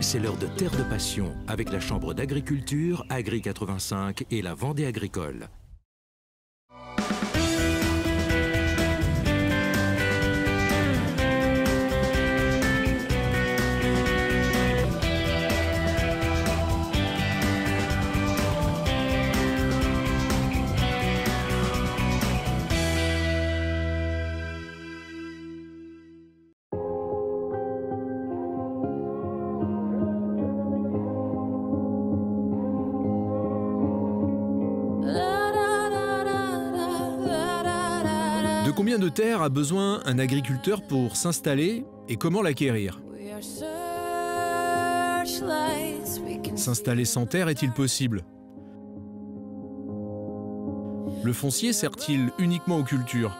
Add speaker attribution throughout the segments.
Speaker 1: C'est l'heure de Terre de Passion avec la Chambre d'agriculture, Agri 85 et la Vendée agricole.
Speaker 2: De combien de terre a besoin un agriculteur pour s'installer et comment l'acquérir? S'installer sans terre est-il possible? Le foncier sert-il uniquement aux cultures?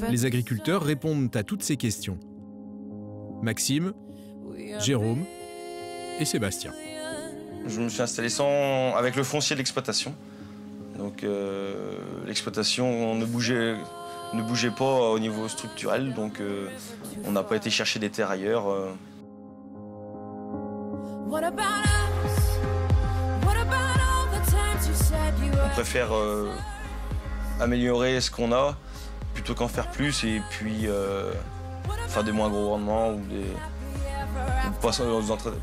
Speaker 2: Les agriculteurs répondent à toutes ces questions. Maxime, Jérôme et Sébastien.
Speaker 3: Je me suis installé avec le foncier de l'exploitation. Donc l'exploitation ne bougeait pas au niveau structurel, donc on n'a pas été chercher des terres ailleurs. On préfère améliorer ce qu'on a plutôt qu'en faire plus et puis faire des moins gros rendements ou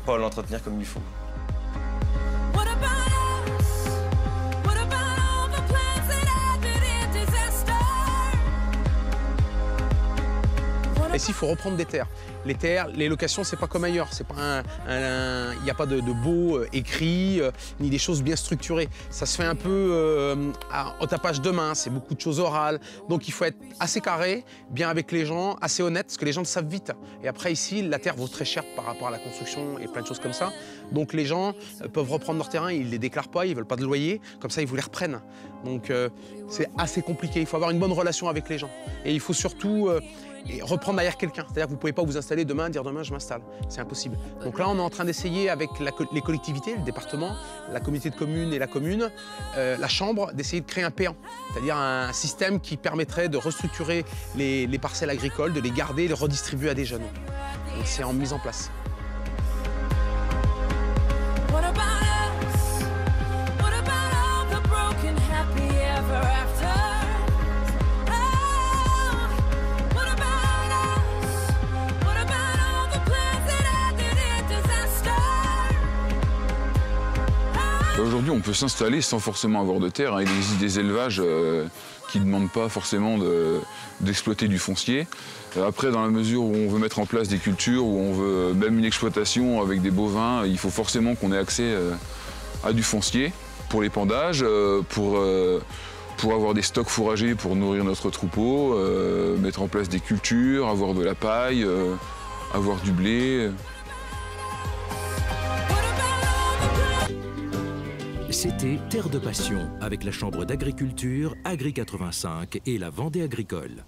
Speaker 3: pas l'entretenir comme il faut.
Speaker 4: Et s'il faut reprendre des terres. Les terres, les locations, c'est pas comme ailleurs. C'est pas il n'y a pas de beaux écrits, ni des choses bien structurées. Ça se fait un peu au tapage de main, c'est beaucoup de choses orales. Donc il faut être assez carré, bien avec les gens, assez honnête, parce que les gens le savent vite. Et après ici, la terre vaut très cher par rapport à la construction et plein de choses comme ça. Donc les gens peuvent reprendre leur terrain, ils ne les déclarent pas, ils ne veulent pas de loyer, comme ça ils vous les reprennent. Donc c'est assez compliqué, il faut avoir une bonne relation avec les gens. Et il faut surtout et reprendre derrière quelqu'un. C'est-à-dire que vous ne pouvez pas vous installer demain, dire demain je m'installe. C'est impossible. Donc là, on est en train d'essayer avec les collectivités, le département, la communauté de communes et la commune, la chambre, d'essayer de créer un péan. C'est-à-dire un système qui permettrait de restructurer les parcelles agricoles, de les garder et de les redistribuer à des jeunes. Donc c'est en mise en place.
Speaker 5: Aujourd'hui, on peut s'installer sans forcément avoir de terre. Il existe des élevages qui ne demandent pas forcément d'exploiter du foncier. Après, dans la mesure où on veut mettre en place des cultures, où on veut même une exploitation avec des bovins, il faut forcément qu'on ait accès à du foncier pour l'épandage, pour avoir des stocks fourragers pour nourrir notre troupeau, mettre en place des cultures, avoir de la paille, avoir du blé.
Speaker 1: C'était Terre de Passion avec la Chambre d'agriculture, Agri 85 et la Vendée agricole.